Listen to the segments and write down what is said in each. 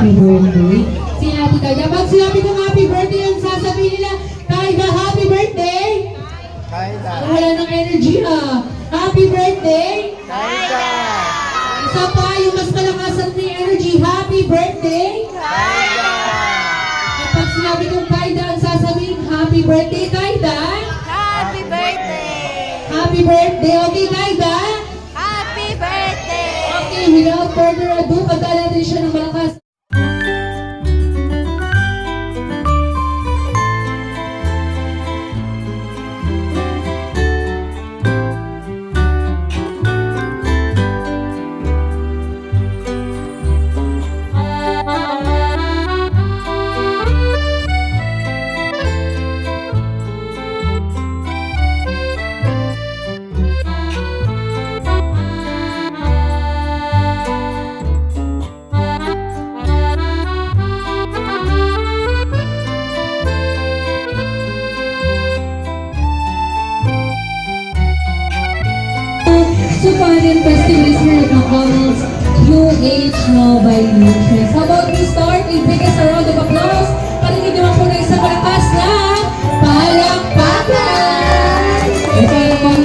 happy birthday. Si Ate Kaida. Pag sinabi kong happy birthday, ang sasabihin nila, Kaida, happy birthday! Kaida. Wala ng energy happy birthday! Kaida. Isa pa, yung mas malakas at may energy, happy birthday! Kaida. Kapag sinabi kong Kaida, ang sasabihin, happy birthday, Kaida! Happy birthday! Happy birthday! Okay, Kaida? Happy birthday! Okay, without further ado, kanta natin siya ng malakas. So fun and festive listener ng comments, UH Mobile Nutrients. How about we start? We take us a round of applause. Paringin naman po na isang malakas na palakpakan! Okay, palakpakan.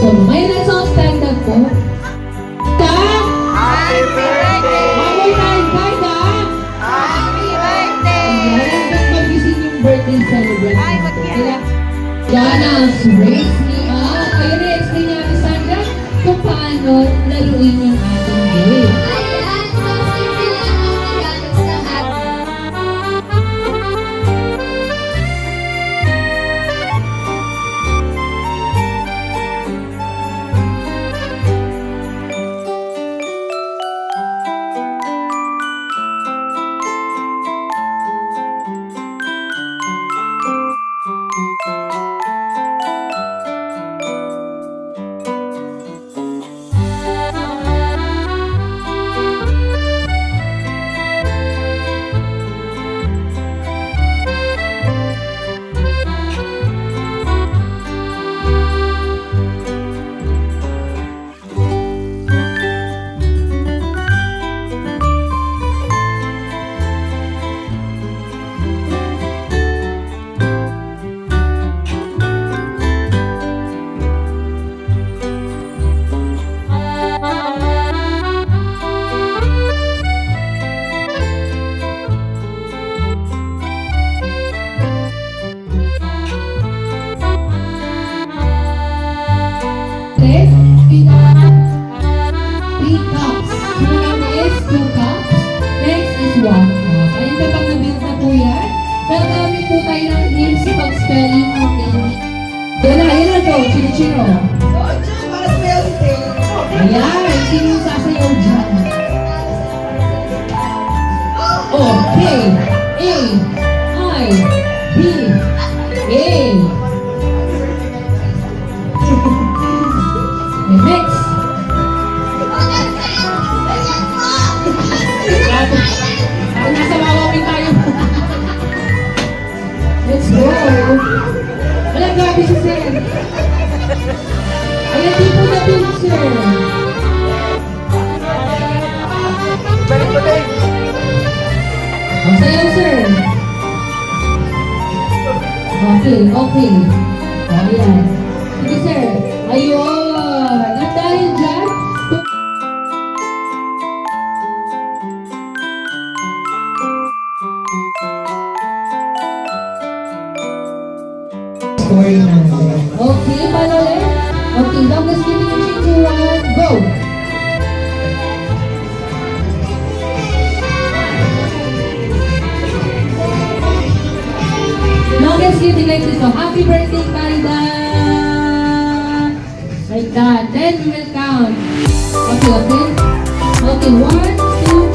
So, may let's stand up po. Happy birthday! One more time, Kaida! Happy birthday! Ayan, ba't magising yung birthday celebrant? Ay, wag yan. Jonas raise me up. Ayun na-explain niya ni Sandra kung paano laruin yung ating game. Ayan, so simple lang ang mechanics lahat. Three cups. Sunod is 2 cups. Next is 1 cup. Ayun kapag na-build na po yan, gagamit po tayo ng hints sa pag-spelling ng name. Yan na to. Chino-chino. Ayan. Sino yung sasayaw dyan? Oh, K, A, I, B, A. Mix. Nasa mawawin tayo. Let's go. Wala, grabe si Sir. Ayan, di po na din, Sir. Balik mo din. Ang sayaw, Sir. Okay. Ayan. Sige, Sir. Ayun. At dahil dyan, story natin. Okay, paano ulit? Okay, longest giving in 3, 2, 1, go! Longest giving like this. So, happy birthday, Kaida! Like that. Then we will count. Okay. Okay, 1, 2,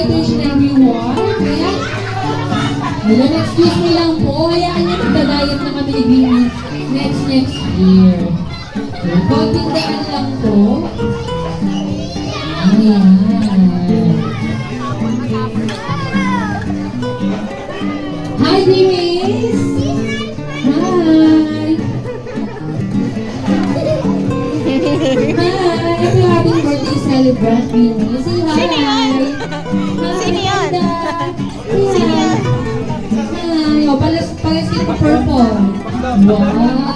hi to each and everyone. Kaya, ayan, excuse me lang po. Hayaan niyo magdadayat na kami ni Green next year. Konting daan lang po. Ayan. Hi, Grimis! Hi! Hi! Happy birthday celebrant, Grimis. Say hi! Sino yun? Sino yun? Sino yun? Hi! O, pares kayo pa-perform. Wow!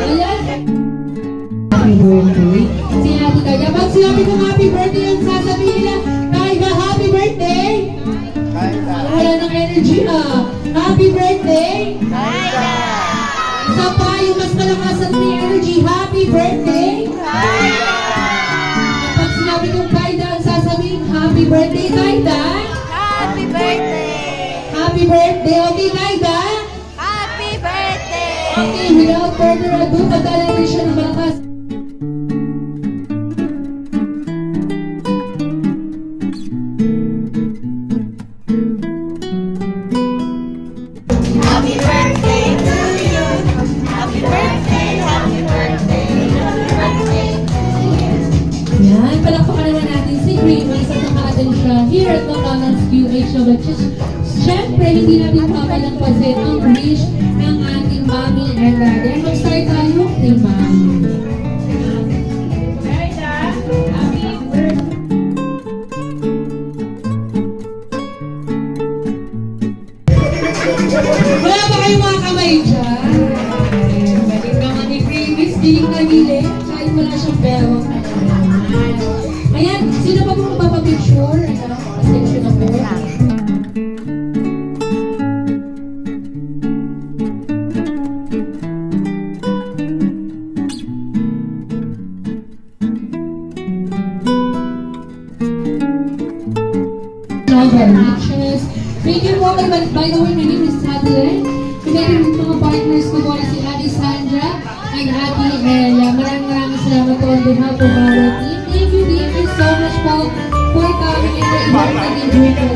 Ayan! Happy birthday. Si Ate Kaya. Pag sinabi kong happy birthday, ang sasabihin nila, Kaya, happy birthday! Kaida. Wala ng energy Happy birthday! Kaida. Isa pa, yung mas malakas at may energy, happy birthday! Kapag sinabi kong Kaida, ang sasabihin, happy birthday, Kaida! Happy birthday! Happy birthday, okay, Kaida? Happy birthday! Okay, without further ado, pagdala rin siya ng malakas. Happy birthday to you! Happy birthday! Happy birthday! Happy birthday! Yan, palakpakan naman natin si Grimace at naka-attend siya here at McDonald's QH na batches. Siyempre, hindi natin papalampasin ang wish ng ating mommy and daddy. Mag-start tayo kay mommy. Wala ba kayong mga kamay dyan? Balik naman ni Grimace, diling na giling, kahit wala siyang pero. Ayan, sino ba kung magpapapicture? Ayan, pasensya na po. Riches. Thank you po. By the way, my name is Madeline. Thank you mga partners ko po si Ate Sandra and Ate Ella. Maraming salamat po on behalf of our team. Thank you so much po for coming and for inviting me to